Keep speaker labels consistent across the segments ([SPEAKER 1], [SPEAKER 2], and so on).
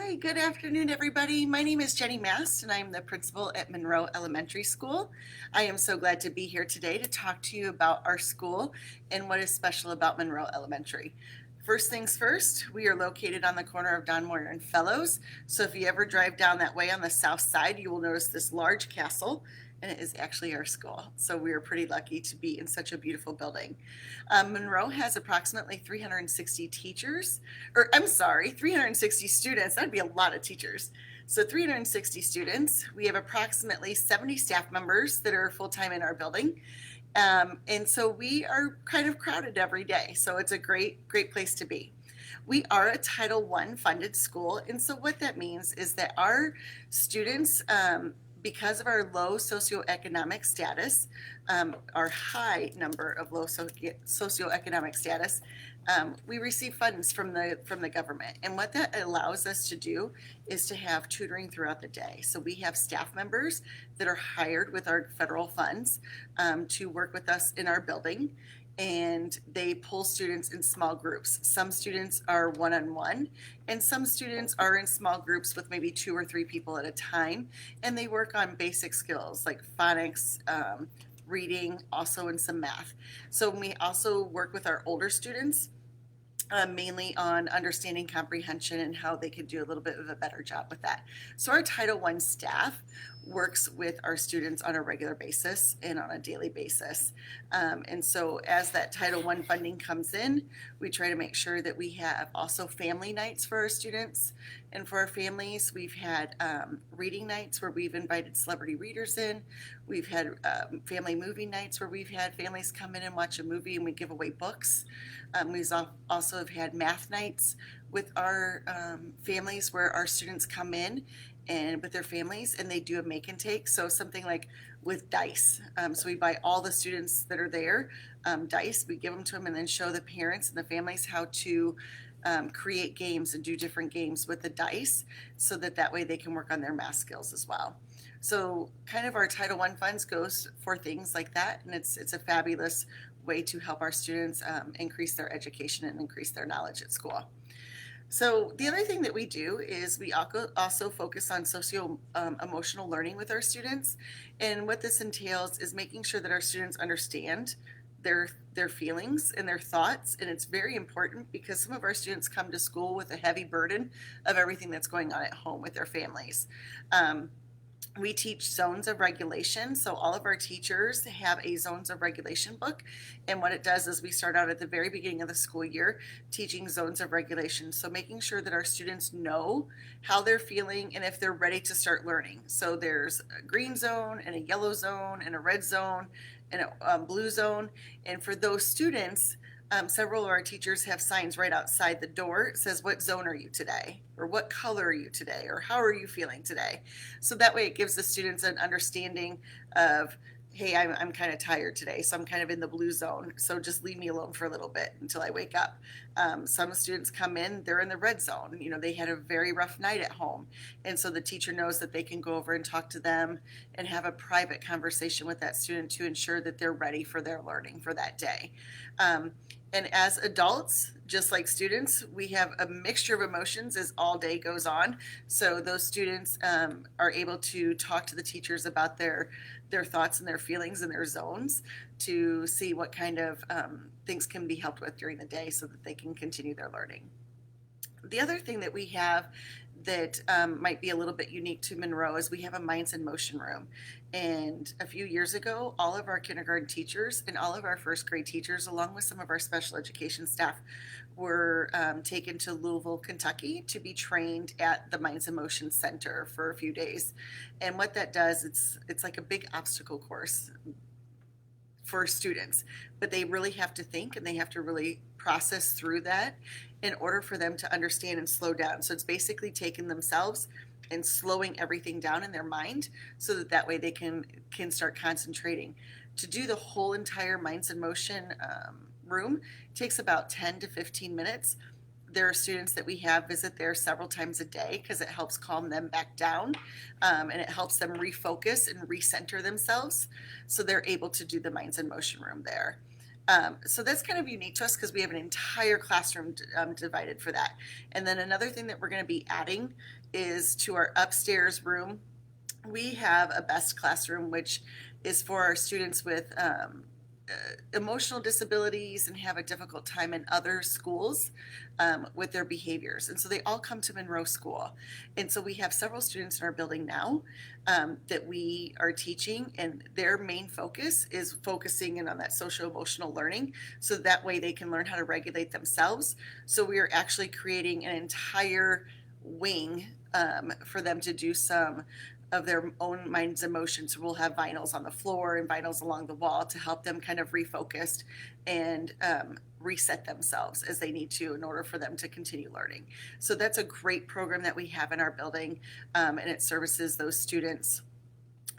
[SPEAKER 1] Hi, good afternoon, everybody. My name is Jennie Mast, and I'm the principal at Monroe Elementary School. I am so glad to be here today to talk to you about our school and what is special about Monroe Elementary. First things first, we are located on the corner of Don Moyer and Fellows. So if you ever drive down that way on the south side, you will notice this large castle, and it is actually our school. So we are pretty lucky to be in such a beautiful building. Monroe has approximately 360 teachers, or I'm sorry, 360 students. That'd be a lot of teachers. So 360 students. We have approximately 70 staff members that are full-time in our building. And so we are kind of crowded every day. So it's a great place to be. We are a Title I funded school. And so what that means is that our students, because of our low socioeconomic status, our high number of low socioeconomic status, we receive funds from the government. And what that allows us to do is to have tutoring throughout the day. So we have staff members that are hired with our federal funds to work with us in our building, and they pull students in small groups. Some students are one-on-one, and some students are in small groups with maybe 2 or 3 people at a time, and they work on basic skills like phonics, reading, also in some math. So we also work with our older students, mainly on understanding comprehension and how they could do a little bit of a better job with that. So our Title I staff works with our students on a regular basis and on a daily basis. And so as that Title I funding comes in, we try to make sure that we have also family nights for our students and for our families. We've had reading nights where we've invited celebrity readers in. We've had family movie nights where we've had families come in and watch a movie and we give away books. We've also have had math nights with our families where our students come in and with their families and they do a make and take. So something like with dice. So we buy all the students that are there dice, we give them to them and then show the parents and the families how to create games and do different games with the dice so that way they can work on their math skills as well. So kind of our Title I funds goes for things like that, and it's a fabulous way to help our students increase their education and increase their knowledge at school. So the other thing that we do is we also focus on socio-emotional learning with our students. And what this entails is making sure that our students understand their feelings and their thoughts. And it's very important because some of our students come to school with a heavy burden of everything that's going on at home with their families. We teach zones of regulation. So all of our teachers have a zones of regulation book. And what it does is we start out at the very beginning of the school year teaching zones of regulation. So making sure that our students know how they're feeling and if they're ready to start learning. So there's a green zone and a yellow zone and a red zone and a blue zone. And for those students, several of our teachers have signs right outside the door. It says, what zone are you today? Or what color are you today? Or how are you feeling today? So that way it gives the students an understanding of, hey, I'm kind of tired today, so I'm kind of in the blue zone. So just leave me alone for a little bit until I wake up. Some students come in, they're in the red zone. You know, they had a very rough night at home. And so the teacher knows that they can go over and talk to them and have a private conversation with that student to ensure that they're ready for their learning for that day. And as adults, just like students, we have a mixture of emotions as all day goes on. So those students are able to talk to the teachers about their thoughts and their feelings and their zones to see what kind of things can be helped with during the day so that they can continue their learning. The other thing that we have that might be a little bit unique to Monroe is we have a Minds in Motion room. And a few years ago, all of our kindergarten teachers and all of our first grade teachers, along with some of our special education staff, were taken to Louisville, Kentucky to be trained at the Minds in Motion Center for a few days. And what that does, it's like a big obstacle course for students, but they really have to think and they have to really process through that in order for them to understand and slow down. So it's basically taking themselves and slowing everything down in their mind so that way they can start concentrating. To do the whole entire Minds in Motion room takes about 10 to 15 minutes. There are students that we have visit there several times a day because it helps calm them back down and it helps them refocus and recenter themselves so they're able to do the Minds in Motion room there. So that's kind of unique to us because we have an entire classroom divided for that. And then another thing that we're going to be adding is to our upstairs room. We have a best classroom, which is for our students with emotional disabilities and have a difficult time in other schools with their behaviors. And so they all come to Monroe School. And so we have several students in our building now that we are teaching, and their main focus is focusing in on that socio-emotional learning, so that way they can learn how to regulate themselves. So we are actually creating an entire wing for them to do some of their own minds and emotions. We'll have vinyls on the floor and vinyls along the wall to help them kind of refocus and reset themselves as they need to in order for them to continue learning. So that's a great program that we have in our building, and it services those students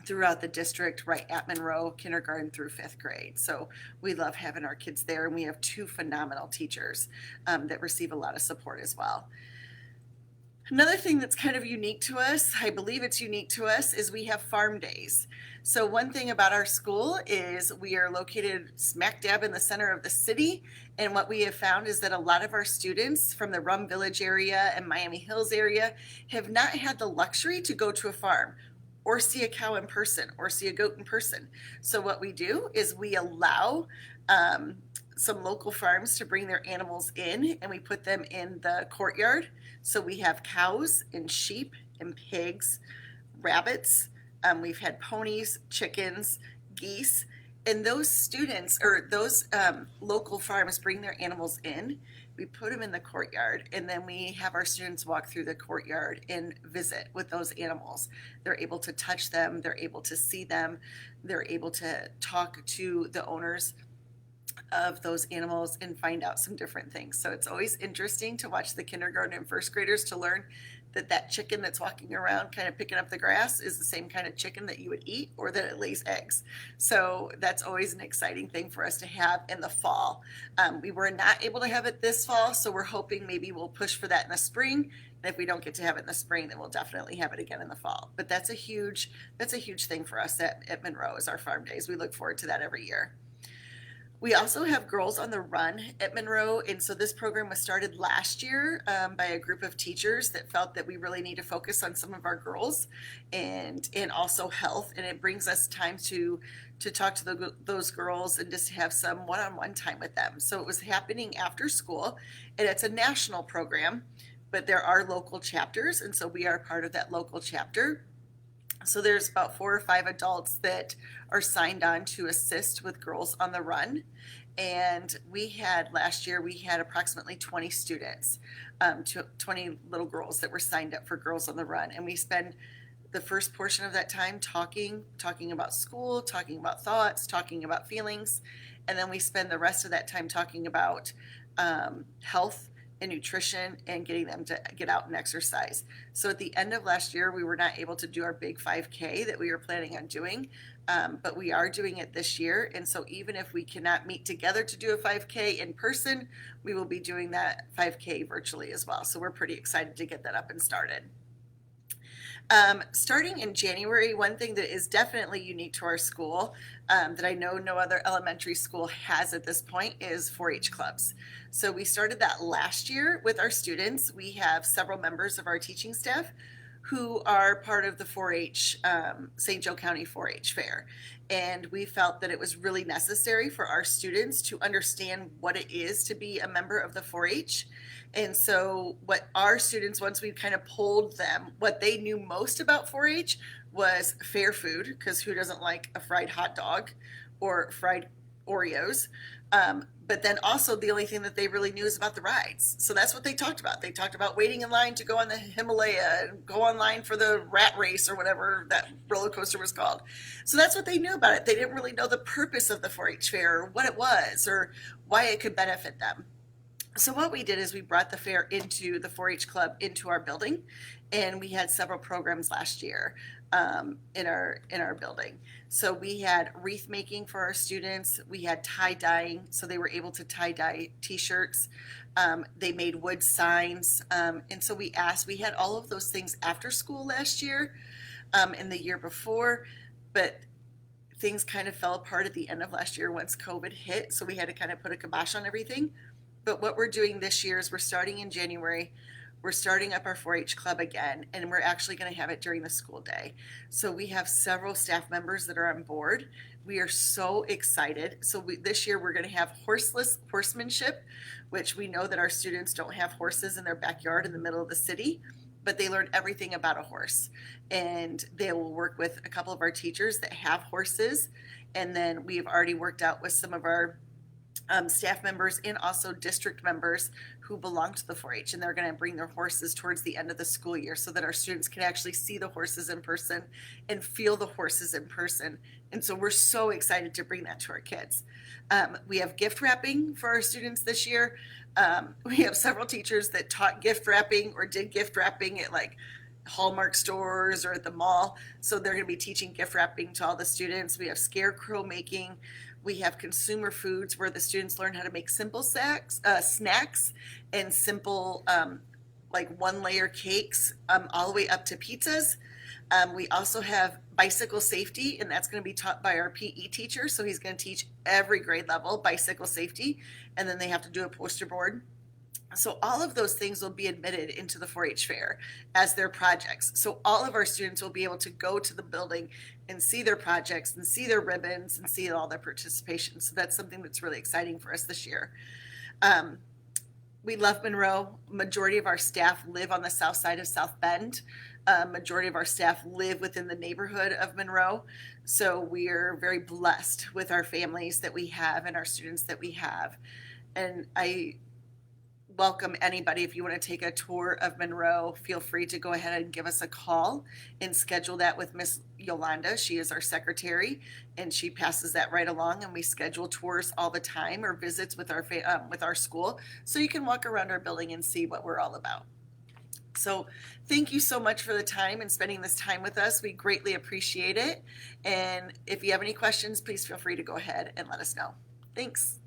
[SPEAKER 1] throughout the district right at Monroe, kindergarten through 5th grade. So we love having our kids there, and we have 2 phenomenal teachers that receive a lot of support as well. Another thing that's kind of unique to us, I believe it's unique to us, is we have farm days. So one thing about our school is we are located smack dab in the center of the city. And what we have found is that a lot of our students from the Rum Village area and Miami Hills area have not had the luxury to go to a farm or see a cow in person or see a goat in person. So what we do is we allow some local farms to bring their animals in, and we put them in the courtyard. So we have cows and sheep and pigs, rabbits. We've had ponies, chickens, geese, and those students or those local farms bring their animals in. We put them in the courtyard, and then we have our students walk through the courtyard and visit with those animals. They're able to touch them, they're able to see them, they're able to talk to the owners of those animals and find out some different things. So it's always interesting to watch the kindergarten and 1st graders to learn that chicken that's walking around kind of picking up the grass is the same kind of chicken that you would eat, or that it lays eggs. So that's always an exciting thing for us to have in the fall. We were not able to have it this fall, so we're hoping maybe we'll push for that in the spring. And if we don't get to have it in the spring, then we'll definitely have it again in the fall. But that's a huge thing for us at Monroe, is our farm days. We look forward to that every year. We also have Girls on the Run at Monroe, and so this program was started last year by a group of teachers that felt that we really need to focus on some of our girls and also health, and it brings us time to talk to those girls and just have some one-on-one time with them. So it was happening after school, and it's a national program, but there are local chapters, and so we are part of that local chapter. So there's about 4 or 5 adults that are signed on to assist with Girls on the Run. And last year, we had approximately 20 students, 20 little girls that were signed up for Girls on the Run. And we spend the first portion of that time talking about school, talking about thoughts, talking about feelings. And then we spend the rest of that time talking about health and nutrition and getting them to get out and exercise. So at the end of last year, we were not able to do our big 5K that we were planning on doing, but we are doing it this year. And so even if we cannot meet together to do a 5K in person, we will be doing that 5K virtually as well. So we're pretty excited to get that up and started. Starting in January, one thing that is definitely unique to our school that I know no other elementary school has at this point is 4-H clubs. So we started that last year with our students. We have several members of our teaching staff who are part of the 4-H, St. Joe County 4-H Fair. And we felt that it was really necessary for our students to understand what it is to be a member of the 4-H. And so what our students, once we kind of polled them, what they knew most about 4-H was fair food, because who doesn't like a fried hot dog or fried Oreos? But then also the only thing that they really knew is about the rides. So that's what they talked about. They talked about waiting in line to go on the Himalaya and go online for the rat race or whatever that roller coaster was called. So that's what they knew about it. They didn't really know the purpose of the 4-H fair or what it was or why it could benefit them. So what we did is we brought the fair into the 4-H club into our building, and we had several programs last year in our building. So we had wreath making for our students. We had tie dyeing, so they were able to tie dye T-shirts. They made wood signs, and so we had all of those things after school last year and the year before, but things kind of fell apart at the end of last year once COVID hit, so we had to kind of put a kibosh on everything. But what we're doing this year is we're starting in January. We're starting up our 4-H club again, and we're actually going to have it during the school day. So we have several staff members that are on board. We are so excited. So this year we're going to have horseless horsemanship, which we know that our students don't have horses in their backyard in the middle of the city, but they learn everything about a horse. And they will work with a couple of our teachers that have horses. And then we've already worked out with some of our staff members and also district members who belong to the 4-H, and they're going to bring their horses towards the end of the school year so that our students can actually see the horses in person and feel the horses in person. And so we're so excited to bring that to our kids. We have gift wrapping for our students this year. We have several teachers that taught gift wrapping or did gift wrapping at like Hallmark stores or at the mall. So they're going to be teaching gift wrapping to all the students. We have scarecrow making. We have consumer foods where the students learn how to make simple snacks and simple like one-layer cakes all the way up to pizzas. We also have bicycle safety, and that's going to be taught by our PE teacher. So he's going to teach every grade level bicycle safety, and then they have to do a poster board. So all of those things will be admitted into the 4-H fair as their projects. So all of our students will be able to go to the building and see their projects and see their ribbons and see all their participation. So that's something that's really exciting for us this year. We love Monroe. Majority of our staff live on the south side of South Bend. Majority of our staff live within the neighborhood of Monroe. So we are very blessed with our families that we have and our students that we have. And I welcome anybody. If you want to take a tour of Monroe, feel free to go ahead and give us a call and schedule that with Miss Yolanda. She is our secretary, and she passes that right along, and we schedule tours all the time or visits with our school, so you can walk around our building and see what we're all about. So thank you so much for the time and spending this time with us. We greatly appreciate it. And if you have any questions, please feel free to go ahead and let us know. Thanks.